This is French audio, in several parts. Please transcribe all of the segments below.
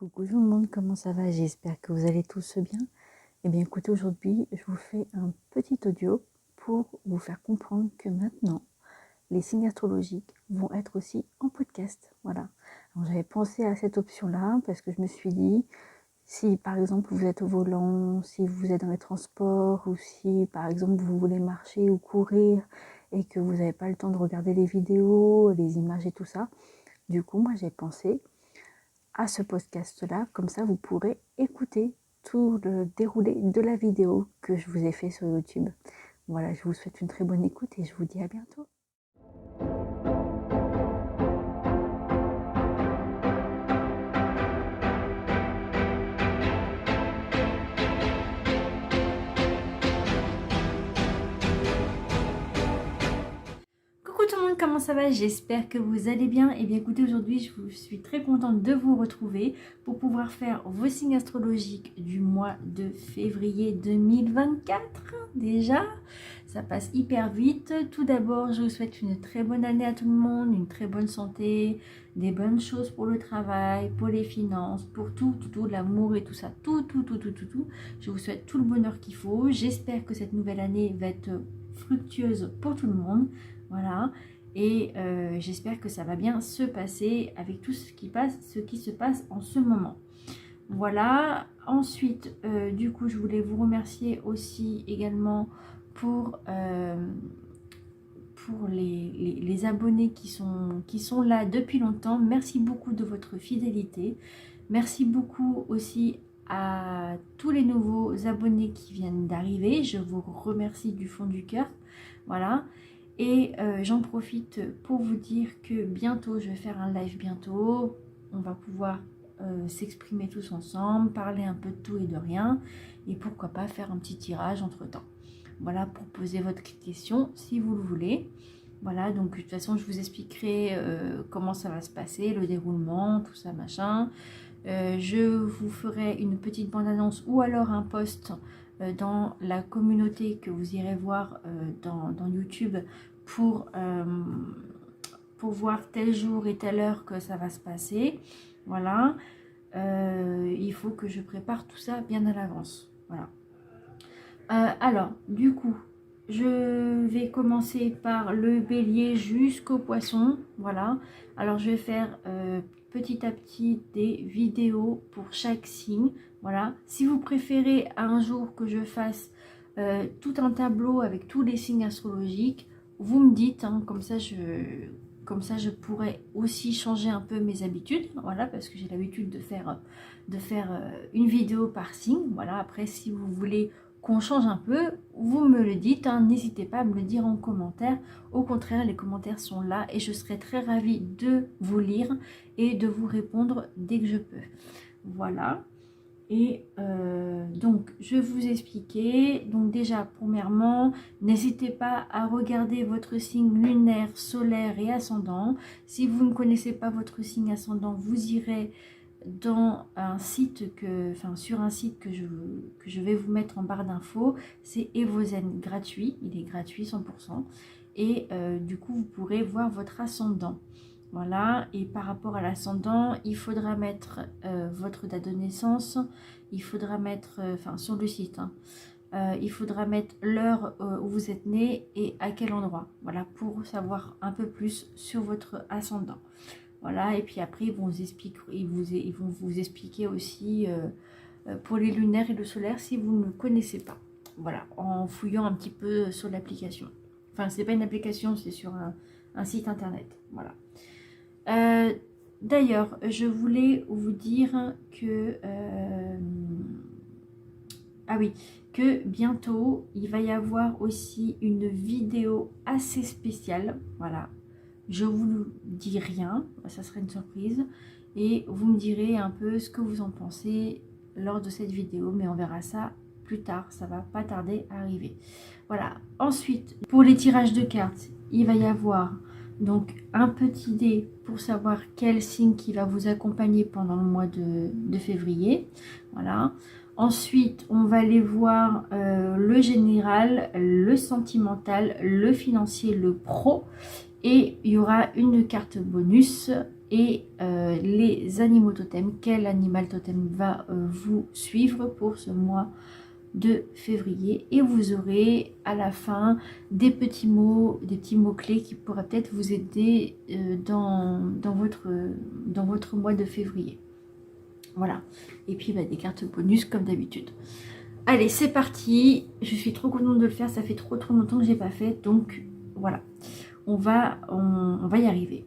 Coucou tout le monde, comment ça va? J'espère que vous allez tous bien. Eh bien écoutez, aujourd'hui je vous fais un petit audio pour vous faire comprendre que maintenant les signes astrologiques vont être aussi en podcast. Voilà. Alors, j'avais pensé à cette option-là parce que je me suis dit, si par exemple vous êtes au volant, si vous êtes dans les transports ou si par exemple vous voulez marcher ou courir et que vous n'avez pas le temps de regarder les vidéos, les images et tout ça, du coup moi j'ai pensé à ce podcast-là, comme ça vous pourrez écouter tout le déroulé de la vidéo que je vous ai fait sur YouTube. Voilà, je vous souhaite une très bonne écoute et je vous dis à bientôt. Coucou tout le monde, comment ça va? J'espère que vous allez bien. Et bien écoutez, aujourd'hui je suis très contente de vous retrouver pour pouvoir faire vos signes astrologiques du mois de février 2024. Déjà, ça passe hyper vite. Tout d'abord, je vous souhaite une très bonne année à tout le monde, une très bonne santé, des bonnes choses pour le travail, pour les finances, pour tout, l'amour et tout ça, tout. Je vous souhaite tout le bonheur qu'il faut. J'espère que cette nouvelle année va être fructueuse pour tout le monde. Voilà, et j'espère que ça va bien se passer avec tout ce qui se passe en ce moment. Voilà, ensuite, du coup, je voulais vous remercier aussi également pour les abonnés qui sont là depuis longtemps. Merci beaucoup de votre fidélité. Merci beaucoup aussi à tous les nouveaux abonnés qui viennent d'arriver. Je vous remercie du fond du cœur. Voilà. Et j'en profite pour vous dire que bientôt, je vais faire un live bientôt. On va pouvoir s'exprimer tous ensemble, parler un peu de tout et de rien. Et pourquoi pas faire un petit tirage entre temps. Voilà, pour poser votre question si vous le voulez. Voilà, donc de toute façon, je vous expliquerai comment ça va se passer, le déroulement, tout ça, machin. Je vous ferai une petite bande-annonce ou alors un post dans la communauté que vous irez voir dans YouTube pour voir tel jour et telle heure que ça va se passer. Voilà. Il faut que je prépare tout ça bien à l'avance. Voilà. Alors, du coup, je vais commencer par le bélier jusqu'au poisson. Voilà. Alors, je vais faire petit à petit des vidéos pour chaque signe. Voilà. Si vous préférez un jour que je fasse tout un tableau avec tous les signes astrologiques, vous me dites, hein, comme ça je pourrais aussi changer un peu mes habitudes. Voilà, parce que j'ai l'habitude de faire une vidéo par signe. Voilà. Après, si vous voulez qu'on change un peu, vous me le dites, hein, n'hésitez pas à me le dire en commentaire. Au contraire, les commentaires sont là et je serai très ravie de vous lire et de vous répondre dès que je peux. Voilà. Et donc, je vais vous expliquer. Donc déjà, premièrement, n'hésitez pas à regarder votre signe lunaire, solaire et ascendant. Si vous ne connaissez pas votre signe ascendant, vous irez dans un site sur un site que je vais vous mettre en barre d'infos. C'est Evozen gratuit, il est gratuit 100%. Et du coup, vous pourrez voir votre ascendant. Voilà, et par rapport à l'ascendant, il faudra mettre votre date de naissance, il faudra mettre, sur le site, hein, il faudra mettre l'heure où vous êtes né et à quel endroit. Voilà, pour savoir un peu plus sur votre ascendant. Voilà, et puis après, ils vont vous expliquer aussi pour les lunaires et le solaire si vous ne connaissez pas. Voilà, en fouillant un petit peu sur l'application. Enfin, c'est pas une application, c'est sur un site internet. Voilà. D'ailleurs, je voulais vous dire que que bientôt il va y avoir aussi une vidéo assez spéciale. Voilà, je vous dis rien, ça sera une surprise et vous me direz un peu ce que vous en pensez lors de cette vidéo, mais on verra ça plus tard, ça va pas tarder à arriver. Voilà, ensuite pour les tirages de cartes, il va y avoir donc un petit dé pour savoir quel signe qui va vous accompagner pendant le mois de février. Voilà. Ensuite, on va aller voir le général, le sentimental, le financier, le pro. Et il y aura une carte bonus et les animaux totems. Quel animal totem va vous suivre pour ce mois de février, et vous aurez à la fin des petits mots clés qui pourraient peut-être vous aider dans votre mois de février. Voilà, et puis des cartes bonus comme d'habitude. Allez, c'est parti. Je suis trop contente de le faire, ça fait trop longtemps que j'ai pas fait, donc voilà, on va y arriver.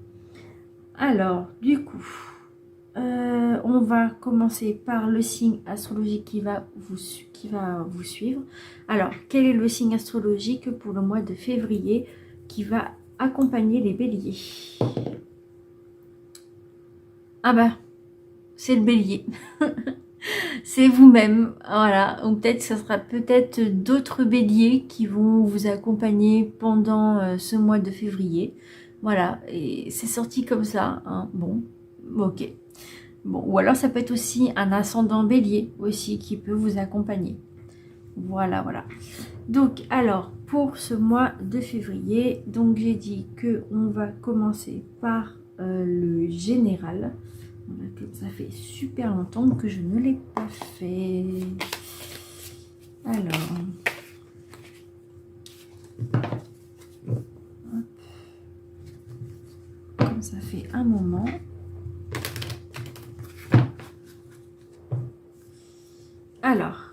Alors du coup on va commencer par le signe astrologique qui va vous suivre. Alors, quel est le signe astrologique pour le mois de février qui va accompagner les béliers? Ah bah, c'est le bélier. C'est vous-même, voilà. Ou peut-être ça sera peut-être d'autres béliers qui vont vous accompagner pendant ce mois de février. Voilà, et c'est sorti comme ça, hein. Bon, ok. Bon, ou alors ça peut être aussi un ascendant bélier aussi qui peut vous accompagner. Voilà, voilà. Donc, alors, pour ce mois de février, donc j'ai dit que on va commencer par le général. Voilà, ça fait super longtemps que je ne l'ai pas fait. Alors... hop. Comme ça fait un moment... Alors,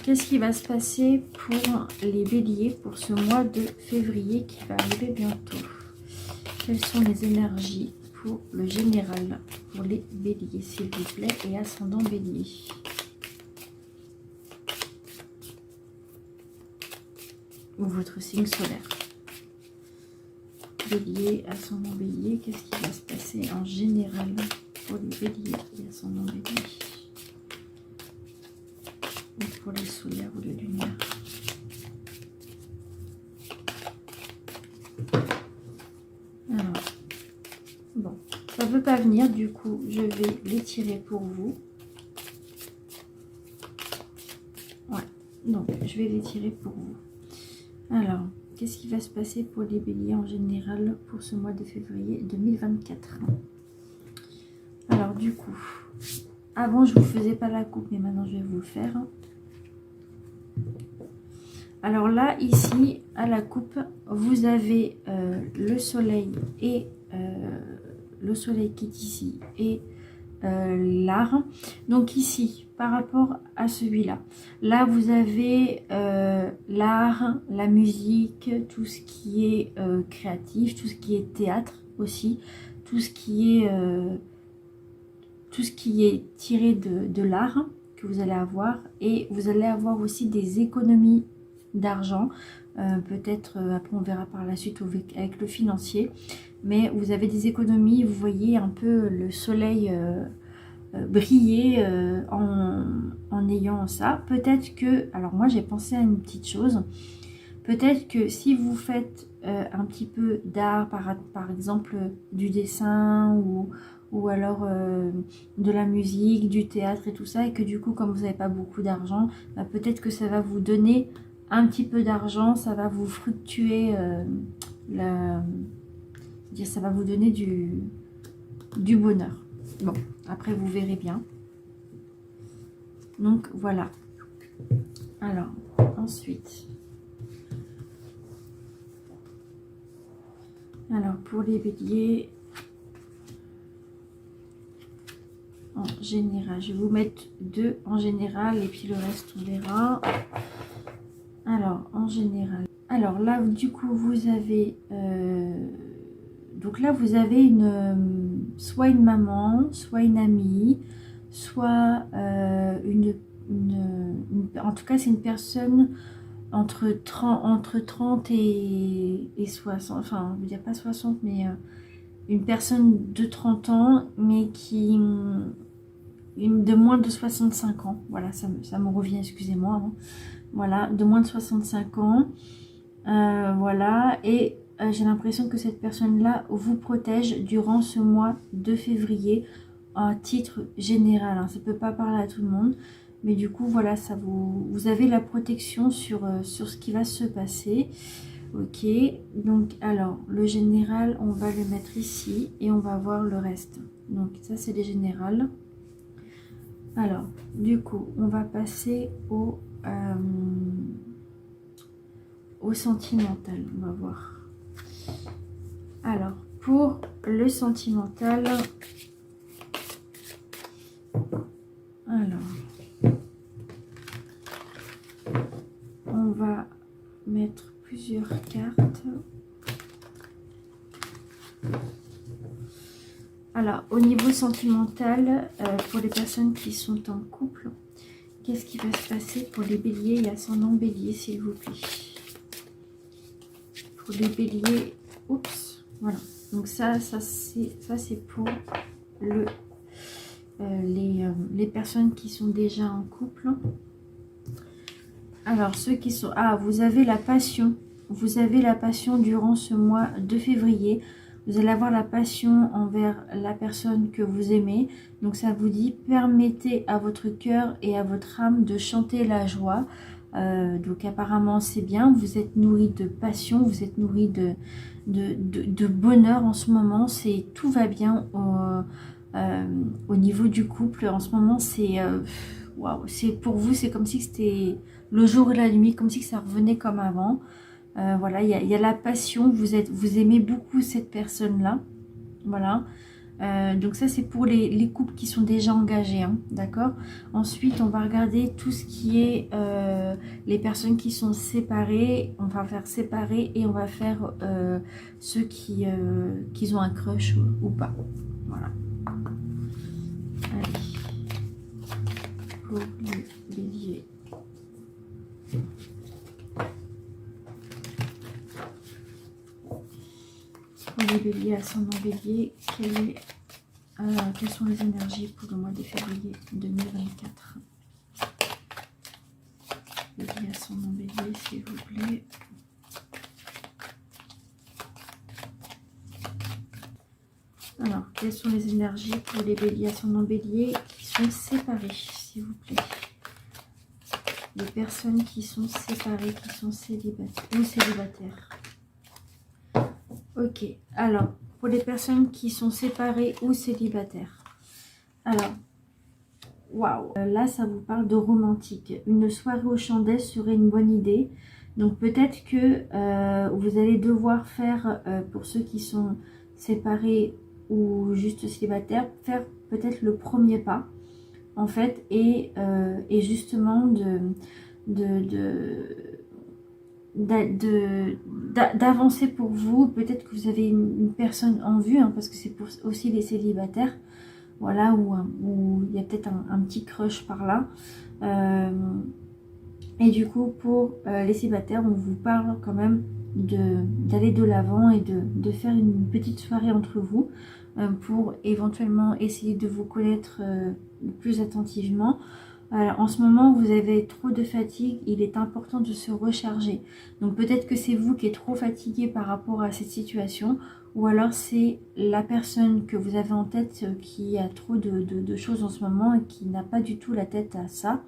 qu'est-ce qui va se passer pour les béliers pour ce mois de février qui va arriver bientôt? Quelles sont les énergies pour le général, pour les béliers, s'il vous plaît, et ascendant bélier? Ou votre signe solaire. Bélier, ascendant bélier, qu'est-ce qui va se passer en général pour les béliers et ascendant bélier? Pour les solaires ou les lumières. Alors, bon, ça ne veut pas venir, du coup, je vais les tirer pour vous. Ouais, donc, je vais les tirer pour vous. Alors, qu'est-ce qui va se passer pour les béliers en général pour ce mois de février 2024? Alors, du coup, avant, je ne vous faisais pas la coupe, mais maintenant, je vais vous le faire. Alors là, ici, à la coupe, vous avez le soleil et le soleil qui est ici et l'art. Donc ici, par rapport à celui-là, là vous avez l'art, la musique, tout ce qui est créatif, tout ce qui est théâtre aussi, tout ce qui est tiré de l'art que vous allez avoir, et vous allez avoir aussi des économies d'argent, peut-être après on verra par la suite avec le financier, mais vous avez des économies, vous voyez un peu le soleil briller en ayant ça. Peut-être que, alors moi j'ai pensé à une petite chose, peut-être que si vous faites un petit peu d'art, par exemple du dessin ou alors de la musique, du théâtre et tout ça, et que du coup comme vous n'avez pas beaucoup d'argent, bah, peut-être que ça va vous donner un petit peu d'argent, ça va vous fructuer, c'est-à-dire ça va vous donner du bonheur. Bon, après vous verrez bien. Donc voilà. Alors, ensuite. Alors, pour les béliers, en général, je vais vous mettre 2 en général et puis le reste on verra. Alors, en général. Alors là, du coup, vous avez... donc là, vous avez soit une maman, soit une amie, soit en tout cas, c'est une personne entre 30 et 60. Enfin, je veux dire pas 60, mais une personne de 30 ans, mais qui... de moins de 65 ans. Voilà, ça me revient, excusez-moi. Hein. Voilà, de moins de 65 ans. Voilà, et j'ai l'impression que cette personne-là vous protège durant ce mois de février à titre général. Hein. Ça ne peut pas parler à tout le monde, mais du coup, voilà, vous avez la protection sur ce qui va se passer. Ok, donc alors le général, on va le mettre ici et on va voir le reste. Donc ça c'est les générales. Alors du coup, on va passer au sentimental, on va voir. Alors pour le sentimental, alors on va mettre plusieurs cartes. Alors, au niveau sentimental, pour les personnes qui sont en couple, qu'est-ce qui va se passer pour les béliers et ascendant bélier, s'il vous plaît? Pour les béliers, oups, voilà. Donc ça c'est pour les personnes qui sont déjà en couple. Alors, ceux qui sont... Ah, vous avez la passion. Vous avez la passion durant ce mois de février. Vous allez avoir la passion envers la personne que vous aimez. Donc, ça vous dit, permettez à votre cœur et à votre âme de chanter la joie. Donc, apparemment, c'est bien. Vous êtes nourri de passion. Vous êtes nourri de bonheur en ce moment. Tout va bien au niveau du couple. En ce moment, c'est... Waouh, c'est pour vous, c'est comme si c'était le jour et la nuit, comme si ça revenait comme avant. Voilà, il y a la passion, vous aimez beaucoup cette personne-là. Voilà. Donc ça, c'est pour les couples qui sont déjà engagés, hein, d'accord? Ensuite, on va regarder tout ce qui est les personnes qui sont séparées. On va faire séparer et on va faire ceux qui ont un crush ou pas. Voilà. Allez. Pour les béliers. Pour les béliers, ascendant bélier, quelles sont les énergies pour le mois de février 2024? Bélier, ascendant bélier, s'il vous plaît. Alors, quelles sont les énergies pour les béliers, ascendant bélier qui sont séparés, s'il vous plaît? Les personnes qui sont séparées, qui sont célibataires ou célibataires. Ok, alors, pour les personnes qui sont séparées ou célibataires. Alors, waouh, là, ça vous parle de romantique. Une soirée aux chandelles serait une bonne idée. Donc, peut-être que vous allez devoir faire, pour ceux qui sont séparés ou juste célibataires, faire peut-être le premier pas, en fait, et justement d'avancer pour vous. Peut-être que vous avez une personne en vue, hein, parce que c'est pour aussi les célibataires, voilà, où il y a peut-être un petit crush par là. Et du coup, pour les célibataires, on vous parle quand même d'aller de l'avant et de faire une petite soirée entre vous pour éventuellement essayer de vous connaître plus attentivement. Alors, en ce moment, vous avez trop de fatigue, il est important de se recharger. Donc peut-être que c'est vous qui êtes trop fatigué par rapport à cette situation, ou alors c'est la personne que vous avez en tête qui a trop de choses en ce moment et qui n'a pas du tout la tête à ça.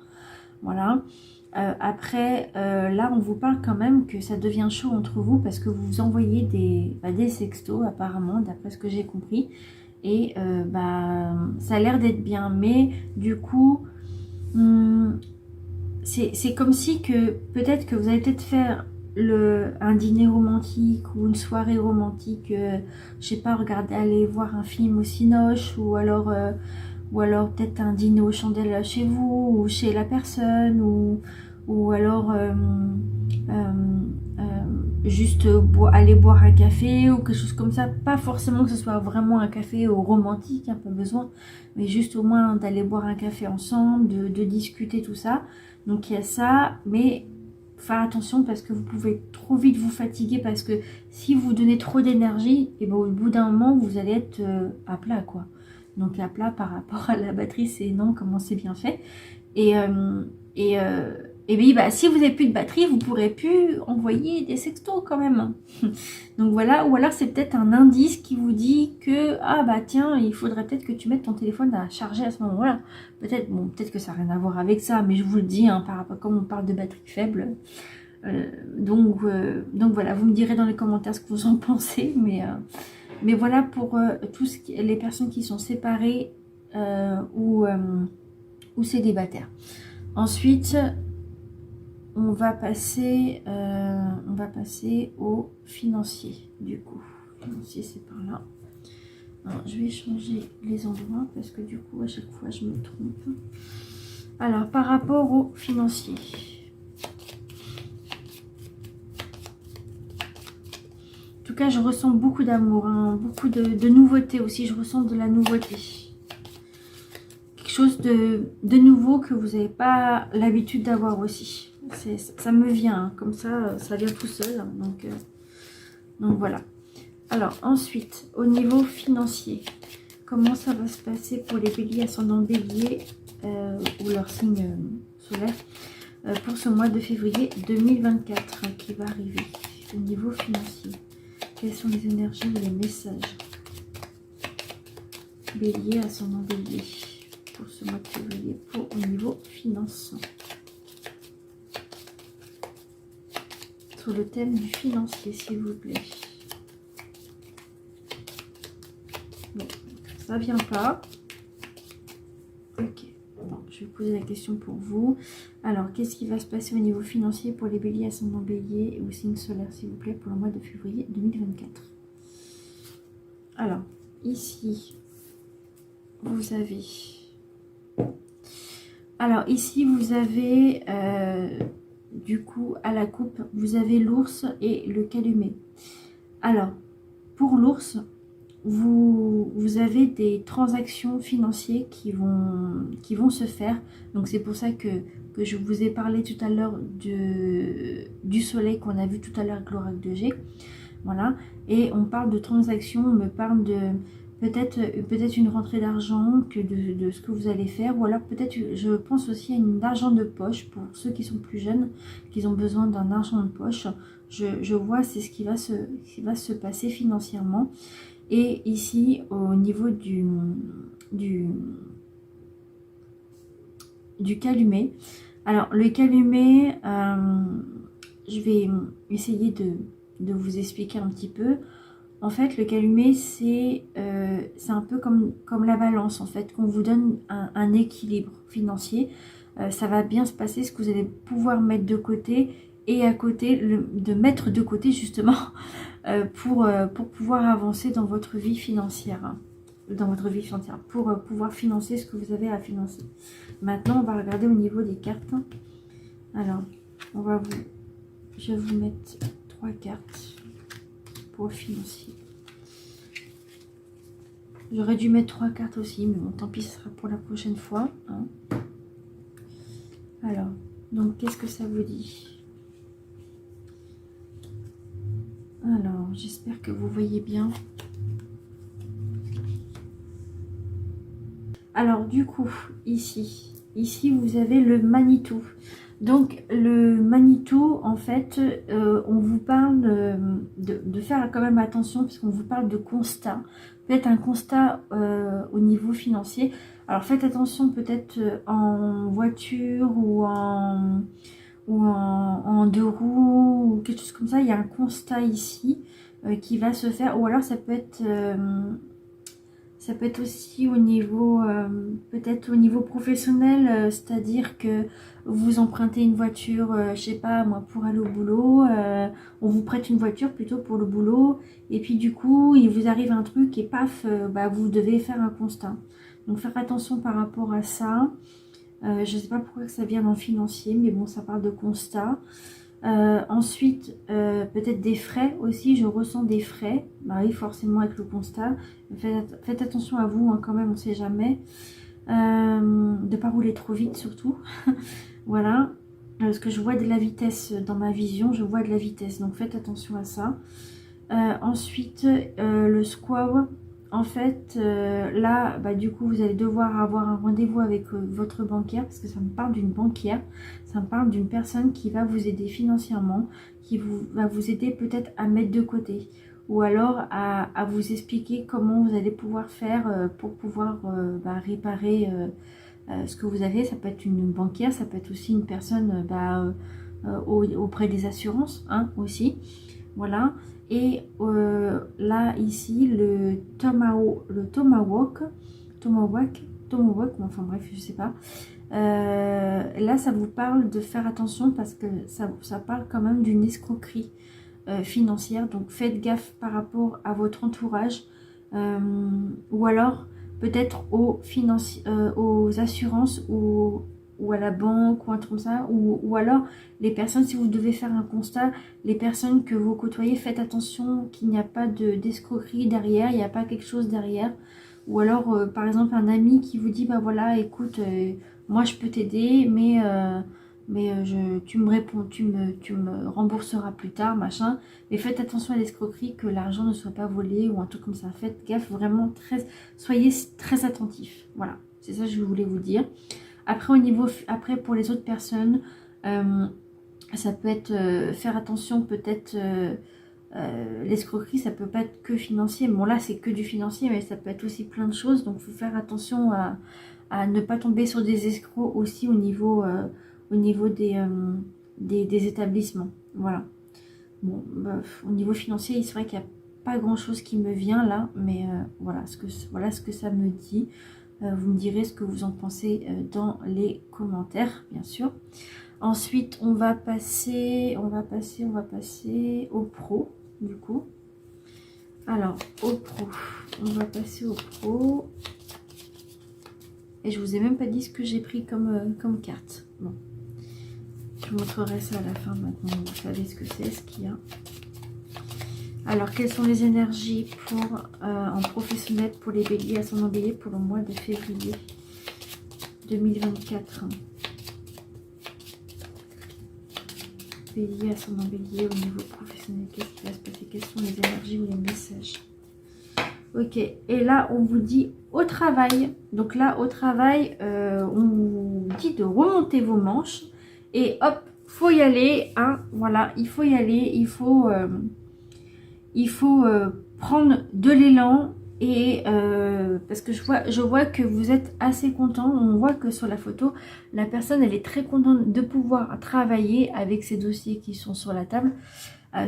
Voilà. Après, là, on vous parle quand même que ça devient chaud entre vous parce que vous vous envoyez des sextos apparemment, d'après ce que j'ai compris. Et ça a l'air d'être bien, mais du coup... c'est comme si que peut-être que vous allez peut-être faire un dîner romantique ou une soirée romantique, je sais pas, regarder, aller voir un film au Cinoche, ou alors peut-être un dîner aux chandelles chez vous ou chez la personne, ou alors juste aller boire un café ou quelque chose comme ça. Pas forcément que ce soit vraiment un café romantique, hein, pas besoin, mais juste au moins d'aller boire un café ensemble, de discuter tout ça. Donc il y a ça, mais faire attention parce que vous pouvez trop vite vous fatiguer, parce que si vous donnez trop d'énergie, et ben au bout d'un moment vous allez être à plat, quoi. Donc à plat par rapport à la batterie, c'est énorme comment c'est bien fait. Et bien, si vous n'avez plus de batterie, vous ne pourrez plus envoyer des sextos quand même. Donc voilà, ou alors c'est peut-être un indice qui vous dit que, ah bah tiens, il faudrait peut-être que tu mettes ton téléphone à charger à ce moment-là. Peut-être que ça n'a rien à voir avec ça, mais je vous le dis, hein, par rapport, comme on parle de batterie faible, Donc voilà, vous me direz dans les commentaires ce que vous en pensez, mais voilà pour les personnes qui sont séparées ou célibataires. Ensuite, on va passer au financier, du coup. Financier, c'est par là. Alors, je vais changer les endroits parce que du coup, à chaque fois, je me trompe. Alors, par rapport au financier. En tout cas, je ressens beaucoup d'amour, hein, beaucoup de nouveautés aussi. Je ressens de la nouveauté. Quelque chose de nouveau que vous n'avez pas l'habitude d'avoir aussi. Ça me vient, hein, comme ça vient tout seul. Hein, donc voilà. Alors ensuite, au niveau financier, comment ça va se passer pour les béliers ascendant bélier ou leur signe solaire pour ce mois de février 2024 qui va arriver au niveau financier? Quelles sont les énergies et les messages? Bélier, ascendant bélier pour ce mois de février pour au niveau finance. Sur le thème du financier, s'il vous plaît. Bon, ça vient pas. Ok, bon, je vais poser la question pour vous. Alors, qu'est-ce qui va se passer au niveau financier pour les béliers, ascendant bélier et au signe solaire, s'il vous plaît, pour le mois de février 2024? Alors, ici, vous avez... Alors, ici, vous avez, du coup, à la coupe, vous avez l'ours et le calumet. Alors, pour l'ours, vous avez des transactions financières qui vont se faire. Donc, c'est pour ça que je vous ai parlé tout à l'heure du soleil qu'on a vu tout à l'heure avec l'oracle de G. Voilà. Et on parle de transactions, on me parle de... Peut-être une rentrée d'argent que de ce que vous allez faire, ou alors peut-être je pense aussi à une argent de poche pour ceux qui sont plus jeunes, qui ont besoin d'un argent de poche. Je vois c'est ce qui va se passer financièrement. Et ici au niveau du calumet. Alors le calumet, je vais essayer de vous expliquer un petit peu. En fait, le calumet, c'est un peu comme la balance, en fait, qu'on vous donne un équilibre financier. Ça va bien se passer, ce que vous allez pouvoir mettre de côté et à côté, de mettre de côté justement pour pouvoir avancer dans votre vie financière. Hein, dans votre vie financière, pour pouvoir financer ce que vous avez à financer. Maintenant, on va regarder au niveau des cartes. Alors, je vais vous mettre 3 cartes. Financier. J'aurais dû mettre 3 cartes aussi, mais bon, tant pis, ce sera pour la prochaine fois. Hein. Alors, donc, qu'est-ce que ça vous dit? Alors, j'espère que vous voyez bien. Alors, du coup, ici, vous avez le Manitou. Donc le Manitou, en fait, on vous parle de faire quand même attention parce qu'on vous parle de constat. Peut-être un constat au niveau financier. Alors faites attention peut-être en voiture ou en deux roues ou quelque chose comme ça. Il y a un constat ici qui va se faire. Ou alors ça peut être aussi au niveau, peut-être au niveau professionnel, c'est-à-dire que vous empruntez une voiture, je sais pas moi, pour aller au boulot, on vous prête une voiture plutôt pour le boulot, et puis du coup, il vous arrive un truc et paf, vous devez faire un constat. Donc faire attention par rapport à ça. Je ne sais pas pourquoi que ça vient dans le financier, mais bon, ça parle de constat. Ensuite, peut-être des frais aussi, je ressens des frais, bah oui, forcément avec le constat. Faites attention à vous, hein, quand même, on ne sait jamais. De ne pas rouler trop vite surtout. Voilà, parce que je vois de la vitesse dans ma vision, je vois de la vitesse, donc faites attention à ça. Ensuite, le squaw, en fait, là, du coup, vous allez devoir avoir un rendez-vous avec votre banquière, parce que ça me parle d'une banquière, ça me parle d'une personne qui va vous aider financièrement, qui va vous aider peut-être à mettre de côté, ou alors à vous expliquer comment vous allez pouvoir faire pour pouvoir réparer ce que vous avez. Ça peut être une banquière, ça peut être aussi une personne auprès des assurances, hein, aussi. Voilà. Et là, ici, le tomahawk, enfin bref, je sais pas. Là, ça vous parle de faire attention parce que ça parle quand même d'une escroquerie financière. Donc, faites gaffe par rapport à votre entourage ou alors peut-être aux assurances ou à la banque ou un truc comme ça. Ou alors, les personnes, si vous devez faire un constat, les personnes que vous côtoyez, faites attention qu'il n'y a pas d'escroquerie derrière, il n'y a pas quelque chose derrière. Ou alors, par exemple, un ami qui vous dit, bah voilà, écoute, moi je peux t'aider, tu me réponds, tu me rembourseras plus tard, machin. Mais faites attention à l'escroquerie, que l'argent ne soit pas volé ou un truc comme ça. Faites gaffe, vraiment, soyez très attentifs. Voilà, c'est ça que je voulais vous dire. Après, pour les autres personnes, ça peut être faire attention peut-être... l'escroquerie, ça peut pas être que financier. Bon, là, c'est que du financier, mais ça peut être aussi plein de choses. Donc, il faut faire attention à ne pas tomber sur des escrocs aussi au niveau des établissements. Voilà. Bon, au niveau financier, c'est vrai qu'il n'y a pas grand-chose qui me vient là, mais voilà ce que ça me dit. Vous me direz ce que vous en pensez dans les commentaires, bien sûr. Ensuite, on va passer au pro, du coup. Alors, au pro, on va passer au pro. Et je vous ai même pas dit ce que j'ai pris comme carte. Bon, je vous montrerai ça à la fin maintenant. Vous savez ce que c'est, ce qu'il y a. Alors, quelles sont les énergies en professionnel pour les béliers ascendant bélier pour le mois de février 2024? Bélier, ascendant bélier, au niveau professionnel, qu'est-ce qui va se passer? Quelles sont les énergies ou les messages? Ok, et là, on vous dit au travail. Donc là, au travail, on vous dit de remonter vos manches. Et hop, faut y aller. Hein, voilà, il faut y aller. Il faut prendre de l'élan. Et parce que je vois que vous êtes assez content. On voit que sur la photo, la personne, elle est très contente de pouvoir travailler avec ces dossiers qui sont sur la table,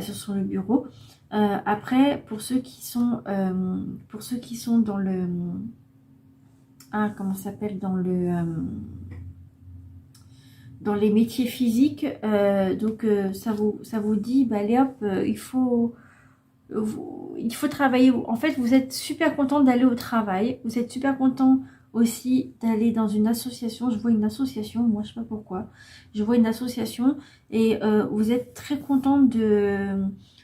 sur le bureau. Après, pour ceux qui sont dans le... comment ça s'appelle? Dans les métiers physiques, donc ça vous dit, bah, allez hop, il faut travailler. En fait, vous êtes super content d'aller au travail. Vous êtes super content aussi d'aller dans une association. Je vois une association, moi je sais pas pourquoi. Je vois une association et vous êtes très content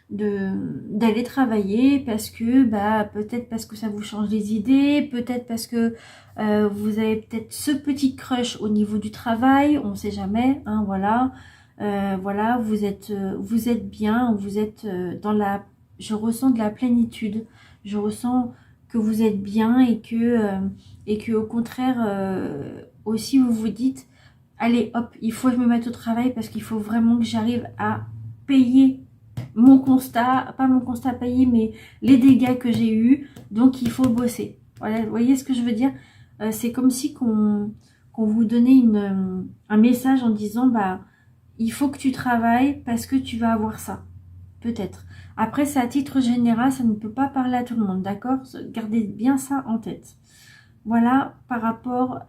d'aller travailler parce que peut-être parce que ça vous change les idées, peut-être parce que vous avez peut-être ce petit crush au niveau du travail, on ne sait jamais, hein, voilà. Voilà, vous êtes bien, vous êtes je ressens de la plénitude, je ressens que vous êtes bien et que au contraire aussi vous vous dites allez hop, il faut que je me mette au travail parce qu'il faut vraiment que j'arrive à payer mon constat, pas mon constat payé, mais les dégâts que j'ai eus, donc il faut bosser. Voilà, vous voyez ce que je veux dire? C'est comme si qu'on vous donnait un message en disant, bah, il faut que tu travailles parce que tu vas avoir ça, peut-être. Après, c'est à titre général, ça ne peut pas parler à tout le monde, d'accord? Gardez bien ça en tête. Voilà, par rapport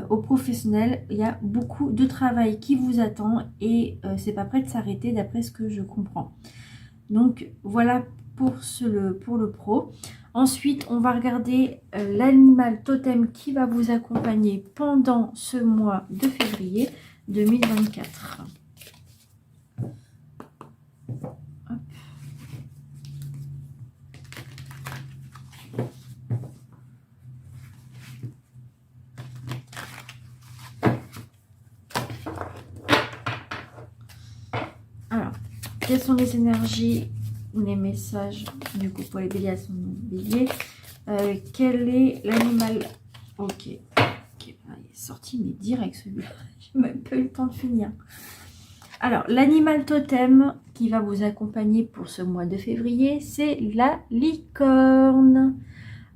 aux professionnels, il y a beaucoup de travail qui vous attend et c'est pas prêt de s'arrêter d'après ce que je comprends. Donc voilà pour le pro. Ensuite, on va regarder l'animal totem qui va vous accompagner pendant ce mois de février 2024. Hop. Alors, quelles sont les énergies ou les messages du coup pour les béliers à son bélier? Quel est l'animal? Ok, il est sorti mais direct celui-là. J'ai même pas eu le temps de finir. Alors, l'animal totem qui va vous accompagner pour ce mois de février, c'est la licorne.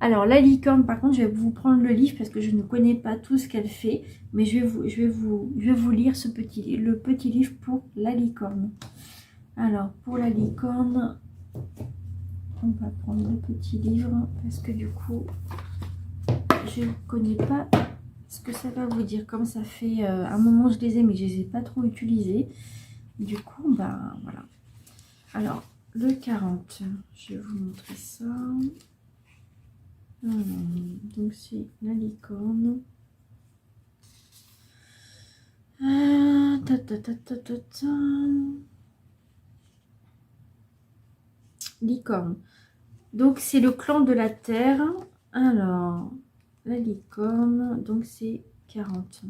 Alors, la licorne, par contre, je vais vous prendre le livre parce que je ne connais pas tout ce qu'elle fait. Mais je vais vous lire le petit livre pour la licorne. Alors, pour la licorne, on va prendre le petit livre parce que du coup, je ne connais pas ce que ça va vous dire. Comme ça fait un moment que je les ai, mais je ne les ai pas trop utilisés. Du coup, bah voilà. Alors, le 40, je vais vous montrer ça. Alors, donc, c'est la licorne. Licorne. Donc, c'est le clan de la terre. Alors, la licorne, donc c'est 40.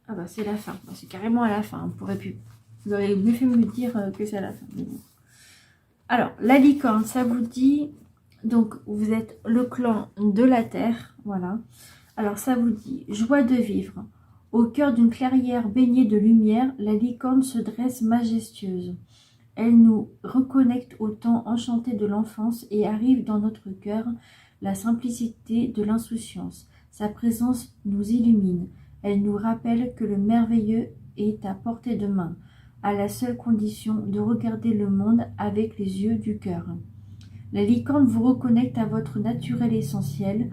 Ah bah c'est la fin, c'est carrément à la fin, on pourrait plus. Vous auriez mieux fait me dire que c'est à la fin. Mais bon. Alors, la licorne, ça vous dit, donc vous êtes le clan de la terre, voilà. Alors ça vous dit, joie de vivre. Au cœur d'une clairière baignée de lumière, la licorne se dresse majestueuse. Elle nous reconnecte au temps enchanté de l'enfance et arrive dans notre cœur la simplicité de l'insouciance. Sa présence nous illumine. Elle nous rappelle que le merveilleux est à portée de main, à la seule condition de regarder le monde avec les yeux du cœur. La licorne vous reconnecte à votre naturel essentiel.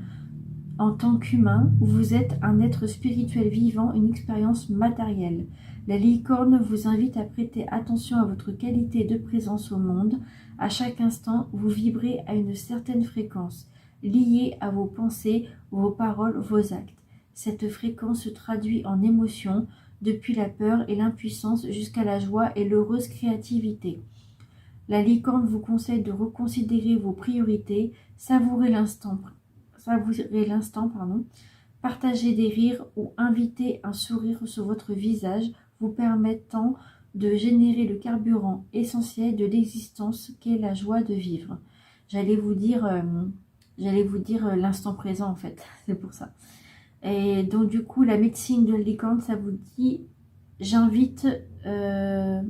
En tant qu'humain, vous êtes un être spirituel vivant, une expérience matérielle. La licorne vous invite à prêter attention à votre qualité de présence au monde. À chaque instant, vous vibrez à une certaine fréquence, liée à vos pensées, vos paroles, vos actes. Cette fréquence se traduit en émotions, depuis la peur et l'impuissance jusqu'à la joie et l'heureuse créativité. La licorne vous conseille de reconsidérer vos priorités, savourer l'instant, partager des rires ou inviter un sourire sur votre visage, vous permettant de générer le carburant essentiel de l'existence qu'est la joie de vivre. J'allais vous dire l'instant présent en fait, c'est pour ça. Et donc du coup, la médecine de la licorne, ça vous dit, j'invite la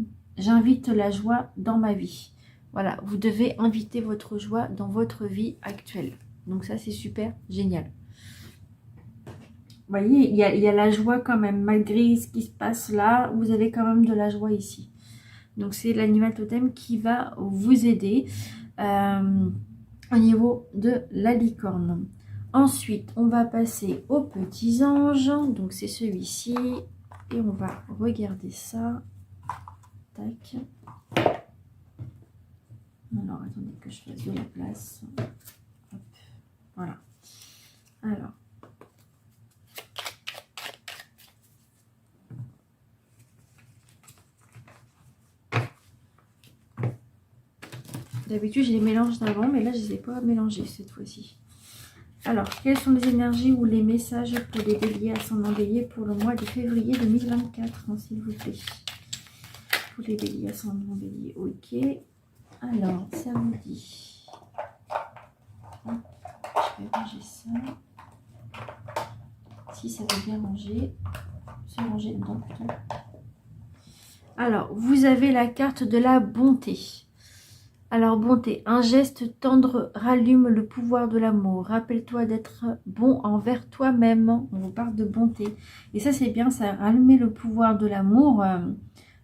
joie dans ma vie. Voilà, vous devez inviter votre joie dans votre vie actuelle. Donc ça, c'est super génial. Vous voyez, il y a la joie quand même, malgré ce qui se passe là, vous avez quand même de la joie ici. Donc c'est l'animal totem qui va vous aider au niveau de la licorne. Ensuite, on va passer aux petits anges. Donc c'est celui-ci. Et on va regarder ça. Tac. Alors, attendez que je fasse de la place. Hop. Voilà. Alors. D'habitude, je les mélange d'avant, mais là, je ne les ai pas mélangés cette fois-ci. Alors, quelles sont les énergies ou les messages pour les béliers ascendant bélier pour le mois de février 2024, hein, s'il vous plaît? Pour les béliers ascendant bélier, ok. Alors, ça vous dit... Je vais ranger ça. Si ça veut bien ranger. Se ranger dedans plutôt. Alors, vous avez la carte de la bonté. Alors, bonté, un geste tendre rallume le pouvoir de l'amour. Rappelle-toi d'être bon envers toi-même. On vous parle de bonté. Et ça, c'est bien, ça rallume le pouvoir de l'amour.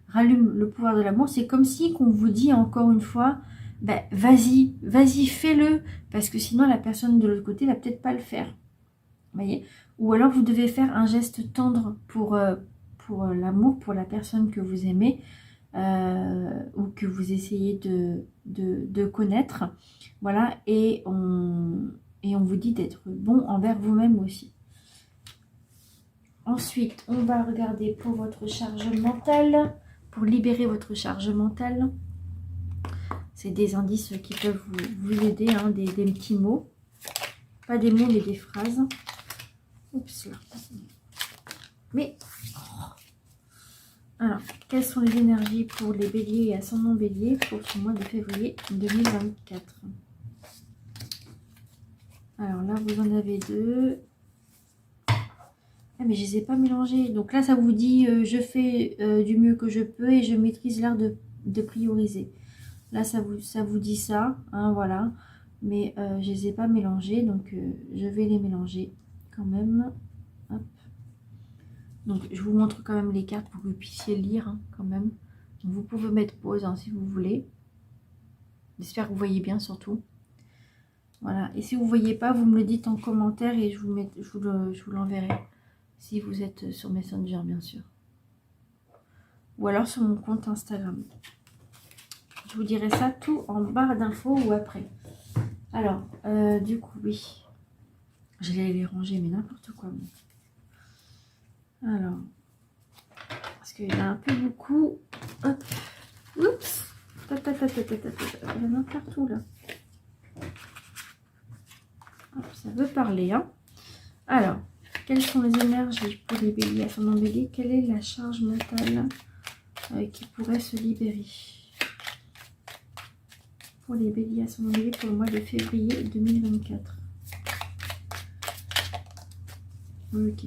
Rallume le pouvoir de l'amour. C'est comme si qu'on vous dit encore une fois, ben, vas-y, fais-le. Parce que sinon, la personne de l'autre côté va peut-être pas le faire. Vous voyez? Ou alors, vous devez faire un geste tendre pour l'amour, pour la personne que vous aimez. Ou que vous essayez de connaître, voilà, et on vous dit d'être bon envers vous-même aussi. Ensuite, on va regarder pour votre charge mentale, pour libérer votre charge mentale. C'est des indices qui peuvent vous aider, hein, des petits mots, pas des mots mais des phrases. Oups là. Mais alors, quelles sont les énergies pour les béliers et ascendants béliers pour ce mois de février 2024? Alors là, vous en avez deux. Ah, mais je ne les ai pas mélangés. Donc là, ça vous dit, je fais du mieux que je peux et je maîtrise l'art de de prioriser. Là, ça vous dit ça, hein, voilà. Mais je ne les ai pas mélangés, donc je vais les mélanger quand même. Hop. Donc, je vous montre quand même les cartes pour que vous puissiez lire, hein, quand même. Donc, vous pouvez mettre pause, hein, si vous voulez. J'espère que vous voyez bien, surtout. Voilà. Et si vous ne voyez pas, vous me le dites en commentaire et je vous l'enverrai. Si vous êtes sur Messenger, bien sûr. Ou alors sur mon compte Instagram. Je vous dirai ça tout en barre d'infos ou après. Alors, du coup, oui. J'allais les ranger, mais n'importe quoi. Alors, parce qu'il y en a un peu beaucoup. Hop. Oups. Il y en a partout, là. Hop, ça veut parler, hein. Alors, quelles sont les énergies pour les béliers, ascendant bélier? Quelle est la charge mentale qui pourrait se libérer pour les béliers, ascendant bélier pour le mois de février 2024? Ok.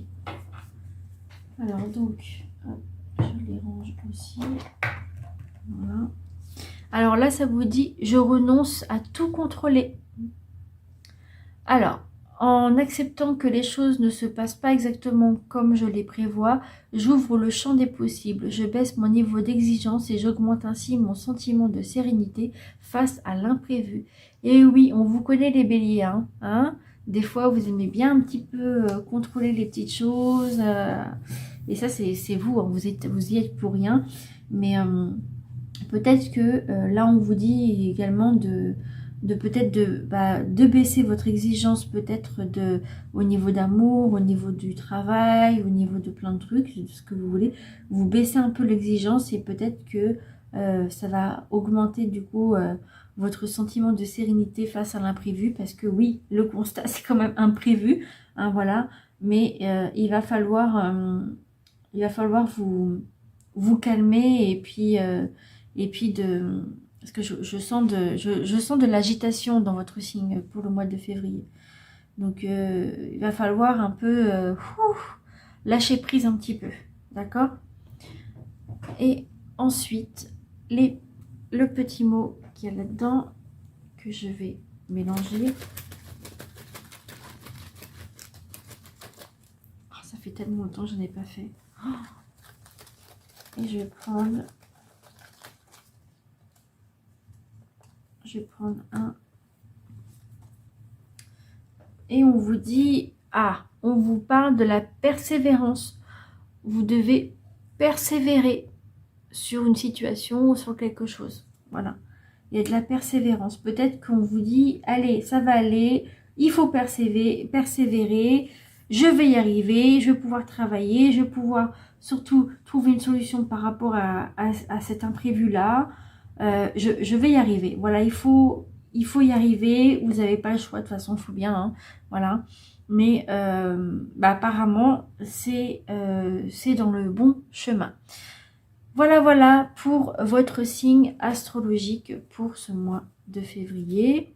Alors, donc, hop, je les range aussi. Voilà. Alors là, ça vous dit, je renonce à tout contrôler. Alors, en acceptant que les choses ne se passent pas exactement comme je les prévois, j'ouvre le champ des possibles, je baisse mon niveau d'exigence et j'augmente ainsi mon sentiment de sérénité face à l'imprévu. Et oui, on vous connaît les béliers, hein. Des fois, vous aimez bien un petit peu contrôler les petites choses. Et ça, c'est vous, hein, vous y êtes pour rien. Mais peut-être que là, on vous dit également de peut-être de baisser votre exigence peut-être au niveau d'amour, au niveau du travail, au niveau de plein de trucs, de ce que vous voulez. Vous baissez un peu l'exigence et peut-être que ça va augmenter du coup votre sentiment de sérénité face à l'imprévu, parce que oui, le constat c'est quand même imprévu, hein, voilà, mais il va falloir vous calmer et puis parce que je sens de l'agitation dans votre signe pour le mois de février. Donc, il va falloir un peu lâcher prise un petit peu. D'accord? Et ensuite, le petit mot qu'il y a là-dedans, que je vais mélanger. Oh, ça fait tellement longtemps que je n'en ai pas fait. Oh. Et je vais prendre... un. Et on vous dit, on vous parle de la persévérance. Vous devez persévérer sur une situation ou sur quelque chose. Voilà. Il y a de la persévérance. Peut-être qu'on vous dit, allez, ça va aller, il faut persévérer, je vais y arriver, je vais pouvoir travailler, je vais pouvoir surtout trouver une solution par rapport à cet imprévu-là. Je vais y arriver. Voilà, il faut y arriver. Vous n'avez pas le choix, de toute façon, il faut bien. Hein, voilà. Mais apparemment, c'est dans le bon chemin. Voilà pour votre signe astrologique pour ce mois de février.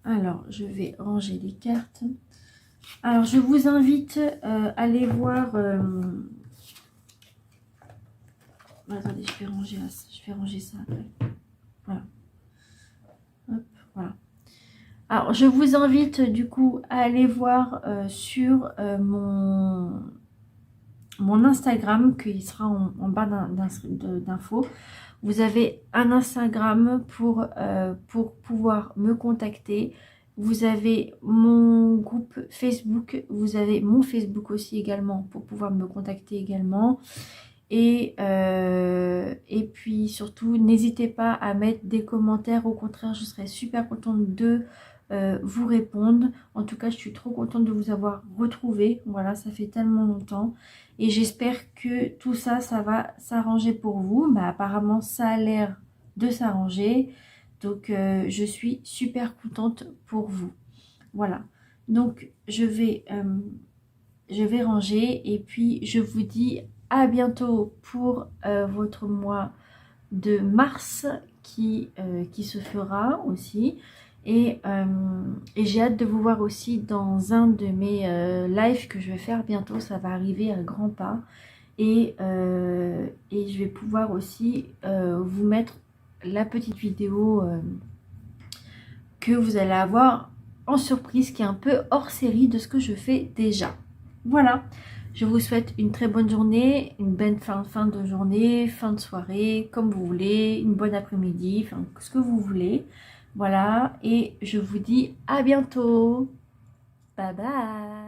Alors, je vais ranger les cartes. Alors, je vous invite à aller voir... attendez, je vais ranger ça après. Voilà. Hop, voilà. Alors, je vous invite du coup à aller voir sur mon Instagram, qui sera en bas d'infos. Vous avez un Instagram pour pouvoir me contacter. Vous avez mon groupe Facebook. Vous avez mon Facebook aussi également pour pouvoir me contacter également. Et puis surtout, n'hésitez pas à mettre des commentaires. Au contraire, je serais super contente de vous répondre. En tout cas, je suis trop contente de vous avoir retrouvé. Voilà, ça fait tellement longtemps. Et j'espère que tout ça, ça va s'arranger pour vous. Apparemment, ça a l'air de s'arranger. Donc, je suis super contente pour vous. Voilà. Donc, je vais ranger. Et puis, je vous dis à bientôt pour votre mois de mars qui se fera aussi. Et j'ai hâte de vous voir aussi dans un de mes lives que je vais faire bientôt. Ça va arriver à grands pas. Et je vais pouvoir aussi vous mettre la petite vidéo que vous allez avoir en surprise, qui est un peu hors série de ce que je fais déjà. Voilà, je vous souhaite une très bonne journée, une bonne fin de journée, fin de soirée, comme vous voulez, une bonne après-midi, enfin ce que vous voulez. Voilà, et je vous dis à bientôt. Bye bye.